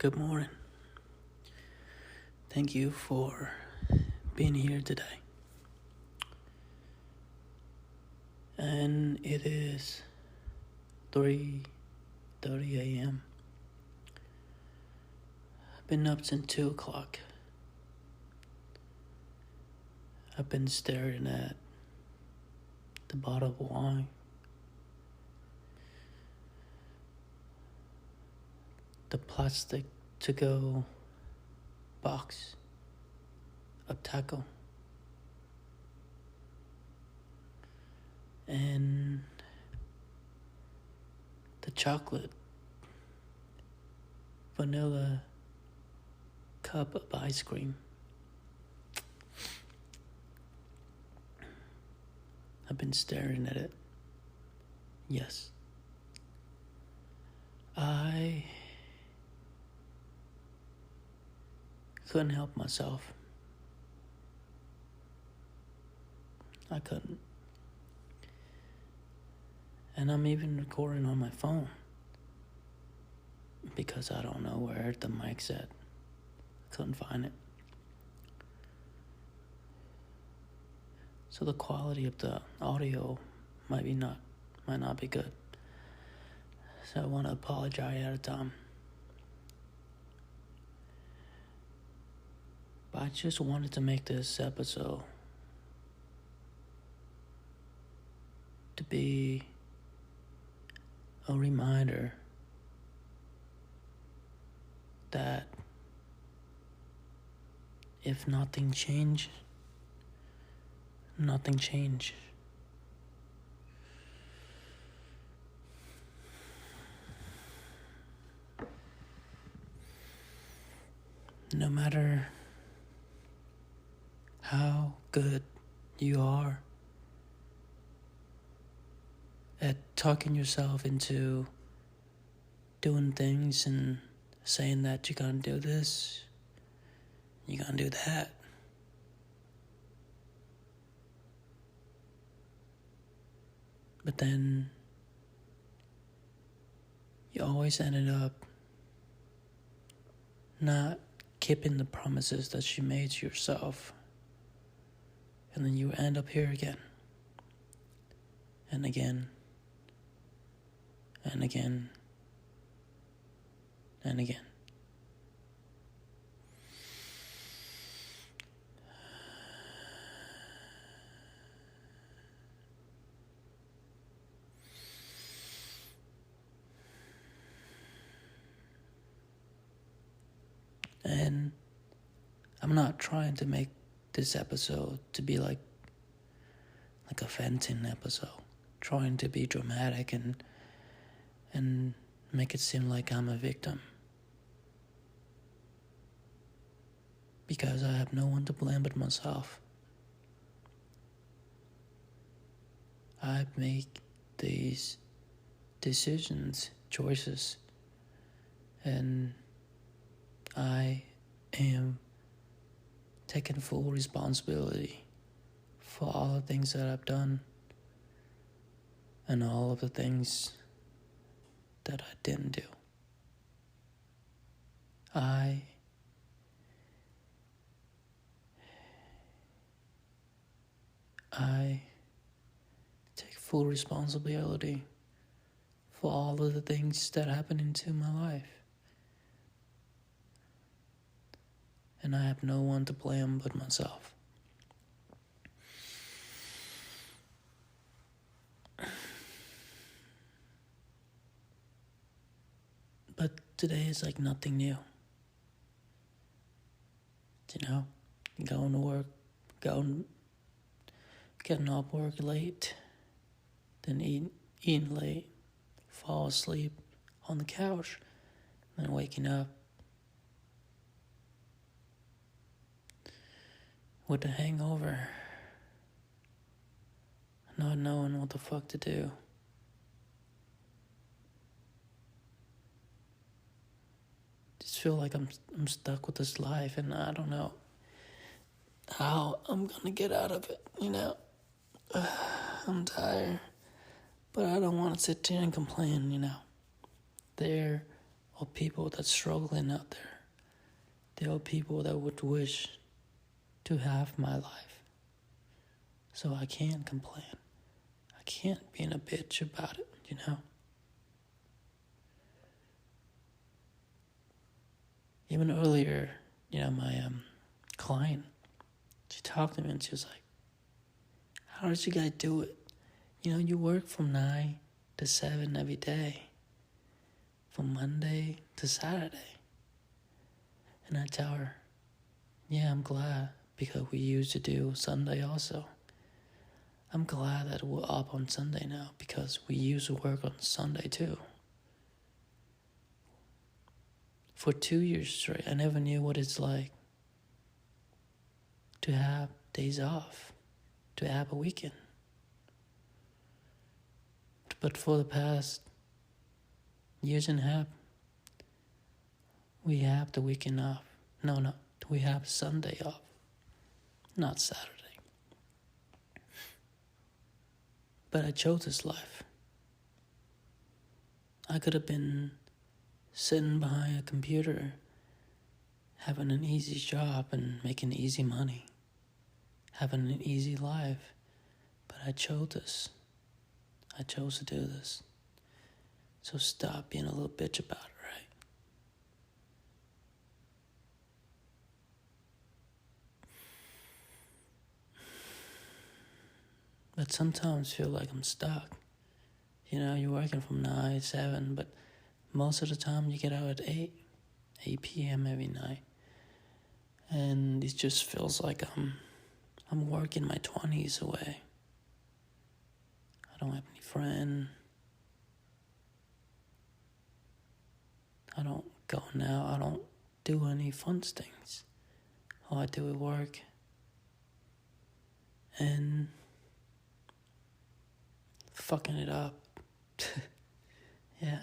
Good morning. Thank you for being here today. And it is 3:30 a.m. I've been up since 2 o'clock. I've been staring at the bottle of wine, the plastic to-go box of taco, and the chocolate vanilla cup of ice cream. I've been staring at it. Yes. I couldn't help myself. I couldn't. And I'm even recording on my phone because I don't know where the mic's at. Couldn't find it. So the quality of the audio might not be good. So I want to apologize ahead of time. But I just wanted to make this episode to be a reminder that if nothing changed, nothing changed. No matter how good you are at talking yourself into doing things and saying that you're gonna do this, you're gonna do that, but then you always ended up not keeping the promises that you made to yourself. And then you end up here again. And again. And again. And again. And I'm not trying to make this episode to be like a venting episode, trying to be dramatic and make it seem like I'm a victim, because I have no one to blame but myself. I make these decisions, choices, and I am taking full responsibility for all the things that I've done and all of the things that I didn't do. I take full responsibility for all of the things that happened into my life. And I have no one to blame but myself. But today is like nothing new. You know, going to work, getting off work late, then eating late, fall asleep on the couch, then waking up with a hangover, not knowing what the fuck to do. Just feel like I'm stuck with this life, and I don't know how I'm gonna get out of it, you know. I'm tired, but I don't want to sit here and complain, you know. There or people that's struggling out there. There are people that would wish to have my life. So I can't complain. I can't be in a bitch about it, you know? Even earlier, my client, she talked to me and she was like, how did you guys do it? You work from 9 to 7 every day, from Monday to Saturday. And I tell her, yeah, I'm glad, because we used to do Sunday also. I'm glad that we're up on Sunday now, because we used to work on Sunday too. For 2 years straight, I never knew what it's like to have days off, to have a weekend. But for the past years and a half, we have the weekend off. No, we have Sunday off, not Saturday. But I chose this life. I could have been sitting behind a computer, having an easy job and making easy money, having an easy life. But I chose this. I chose to do this. So stop being a little bitch about it, right? But sometimes I feel like I'm stuck. You're working from 9 to 7, but most of the time you get out at 8 p.m. every night. And it just feels like I'm working my 20s away. I don't have any friends. I don't go now. I don't do any fun things. All I do is work. And fucking it up. Yeah.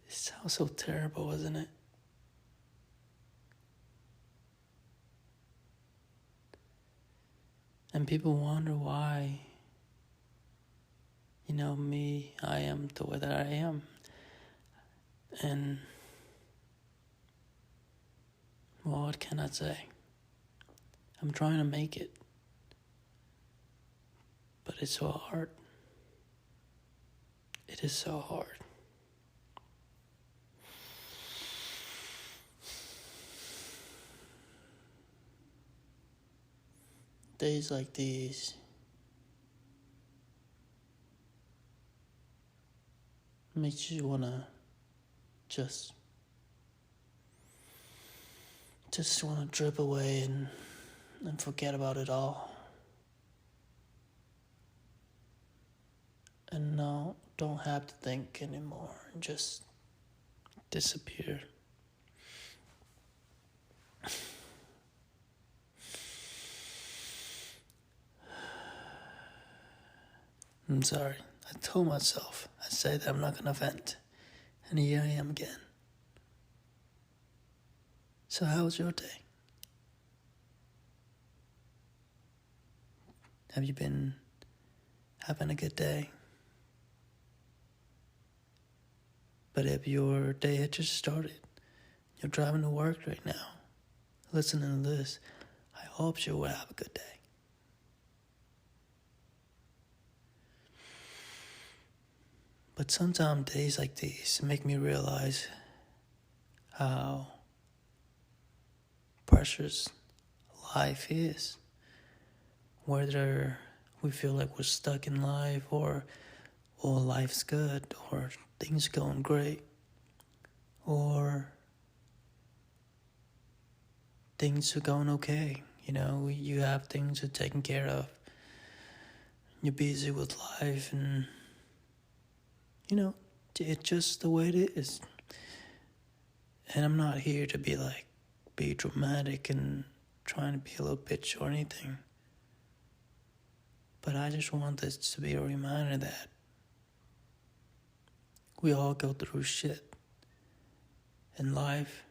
It sounds so terrible, isn't it? And people wonder why, me, I am the way that I am. And, well, what can I say? I'm trying to make it. But it's so hard. It is so hard. Days like these makes you wanna just wanna drip away and forget about it all. And no, don't have to think anymore and just disappear. I'm sorry. I told myself, I said that I'm not gonna vent. And here I am again. So how was your day? Have you been having a good day? But if your day had just started, you're driving to work right now, listening to this, I hope you will have a good day. But sometimes days like these make me realize how precious life is. Whether we feel like we're stuck in life or life's good or things going great or things are going okay. You have things you're taken care of. You're busy with life and it's just the way it is. And I'm not here to be dramatic and trying to be a little bitch or anything. But I just want this to be a reminder that we all go through shit. And life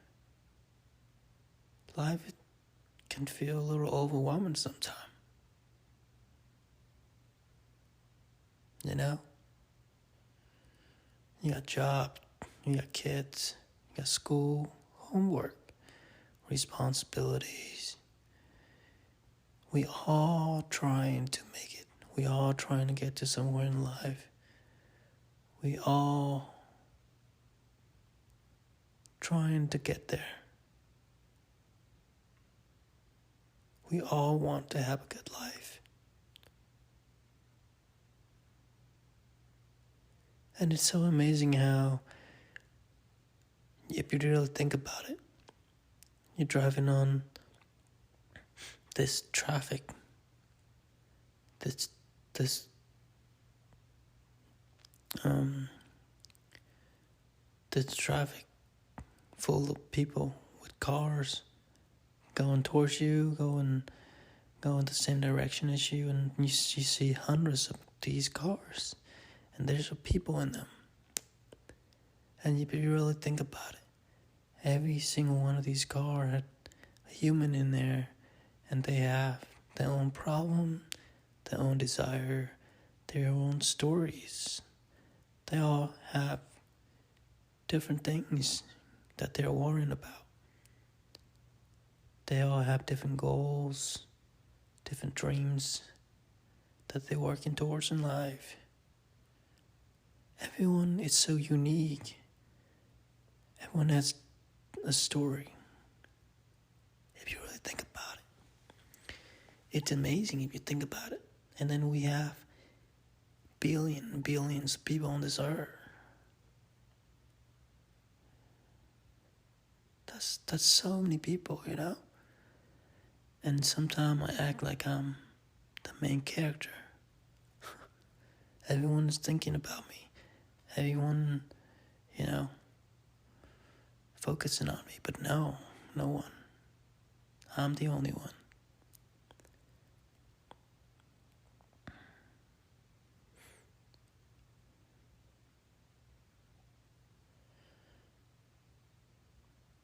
can feel a little overwhelming sometimes. You got a job, You got kids, you got school, homework, responsibilities. We all trying to make it. We all trying to get to somewhere in life. We all trying to get there. We all want to have a good life. And it's so amazing how, if you really think about it, you're driving on this traffic, this traffic full of people with cars going towards you, going the same direction as you, and you see hundreds of these cars, and there's people in them. And if you really think about it, every single one of these cars had a human in there, and they have their own problem, their own desire, their own stories. They all have different things that they're worrying about. They all have different goals, different dreams that they're working towards in life. Everyone is so unique. Everyone has a story. If you really think about it, it's amazing if you think about it. And then we have billions of people on this earth. That's so many people, you know? And sometimes I act like I'm the main character. Everyone is thinking about me. Everyone, focusing on me. But no one. I'm the only one.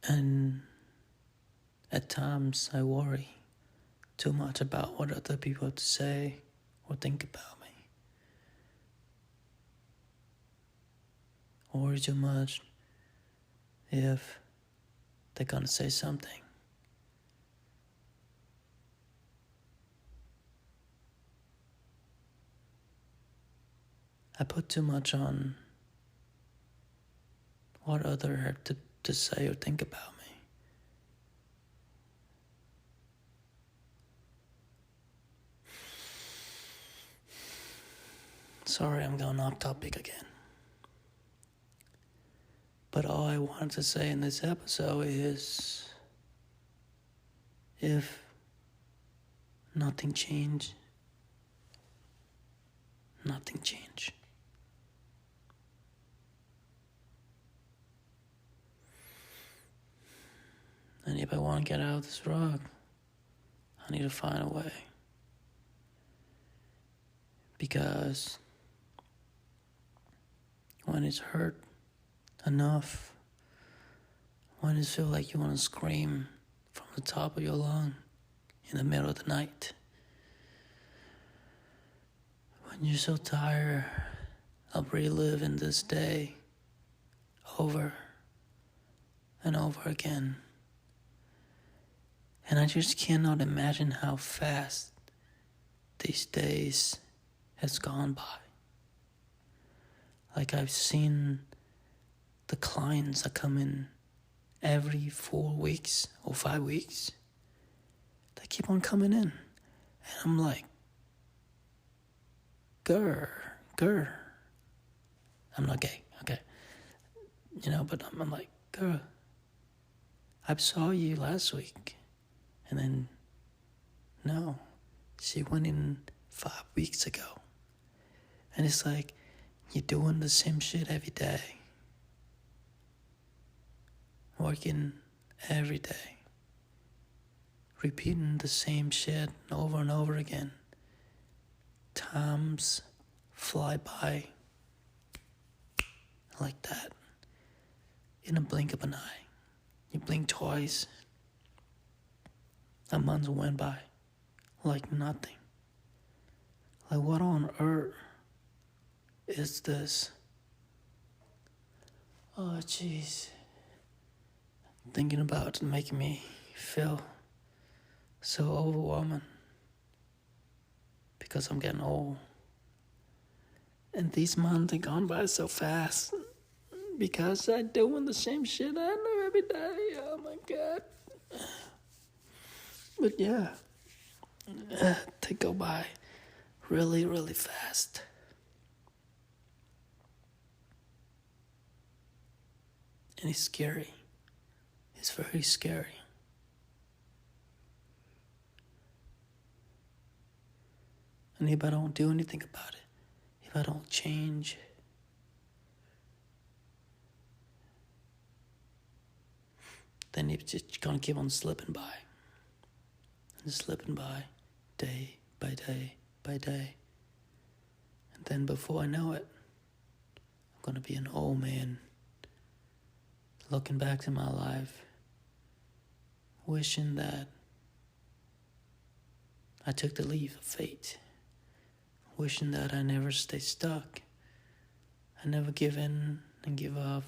And at times I worry too much about what other people have to say or think about me. I worry too much if they're gonna say something. I put too much on what others have to say or think about me. Sorry, I'm going off topic again. But all I wanted to say in this episode is, if nothing changed, nothing changed. And if I want to get out of this rug, I need to find a way. Because when it's hurt enough, when it feels like you want to scream from the top of your lung in the middle of the night, when you're so tired of reliving this day over and over again, and I just cannot imagine how fast these days has gone by. Like, I've seen the clients that come in every 4 weeks or 5 weeks. They keep on coming in. And I'm like, girl. I'm not gay, okay? But I'm like, girl, I saw you last week. And then, no, she went in 5 weeks ago. And it's like, you're doing the same shit every day. Working every day. Repeating the same shit over and over again. Times fly by like that. In a blink of an eye. You blink twice. A month went by like nothing. Like, what on earth is this? Oh, jeez. Thinking about it making me feel so overwhelming because I'm getting old. And these months are gone by so fast because I'm doing the same shit I do every day. Oh my god. But yeah, they go by really, really fast. And it's scary. It's very scary. And if I don't do anything about it, if I don't change, then it's just gonna keep on slipping by. And slipping by day by day by day. And then before I know it, I'm gonna be an old man looking back to my life, wishing that I took the leap of fate, wishing that I never stay stuck, I never give in and give up,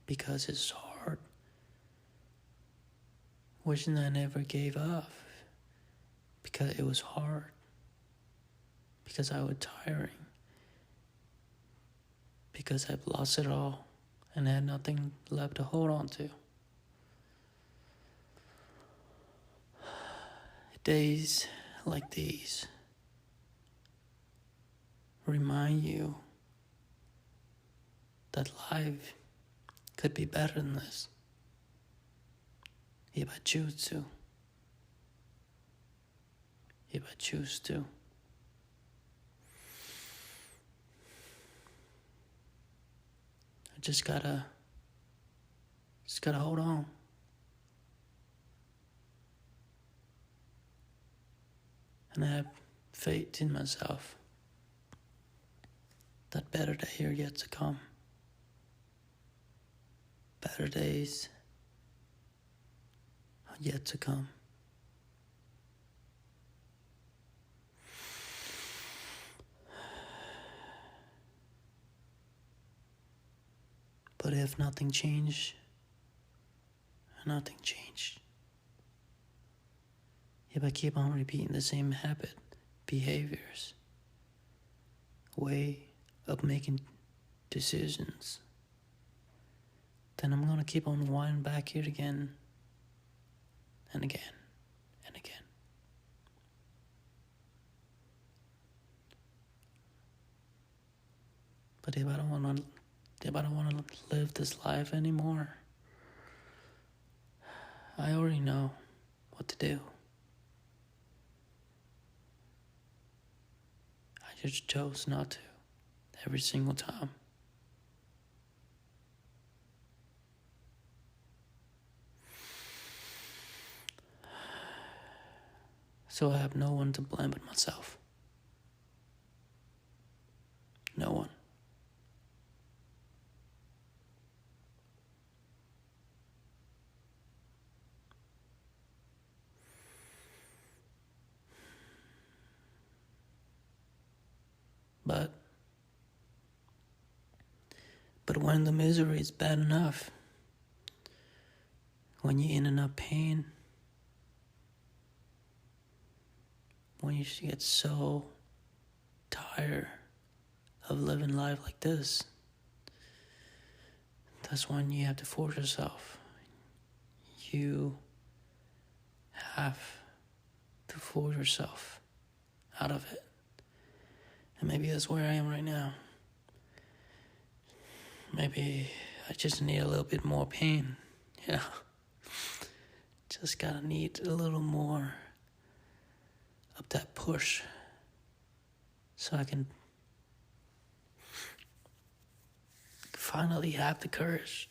because it's hard, wishing I never gave up, because it was hard, because I was tiring, because I've lost it all and had nothing left to hold on to. Days like these remind you that life could be better than this if I choose to. If I choose to. I just gotta hold on. And I have faith in myself that better days are yet to come. Better days are yet to come. But if nothing changed, if I keep on repeating the same habit, behaviors, way of making decisions, then I'm gonna keep on winding back here again and again and again. But if I don't wanna live this life anymore, I already know what to do. I just chose not to every single time. So I have no one to blame but myself. No one. But when the misery is bad enough, when you're in enough pain, when you get so tired of living life like this, that's when you have to force yourself. You have to force yourself out of it. And maybe that's where I am right now. Maybe I just need a little bit more pain. Yeah. Just gotta need a little more of that push so I can finally have the courage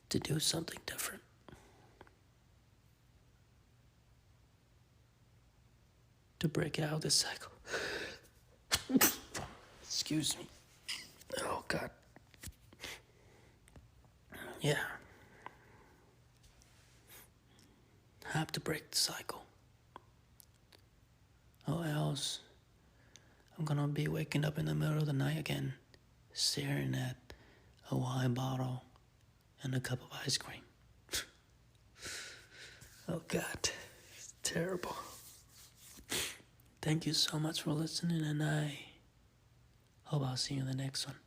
to do something different. To break out of this cycle. Excuse me. Oh, God. Yeah. I have to break the cycle. Or else I'm gonna be waking up in the middle of the night again, staring at a wine bottle and a cup of ice cream. Oh God, it's terrible. Thank you so much for listening, and I hope I'll see you in the next one.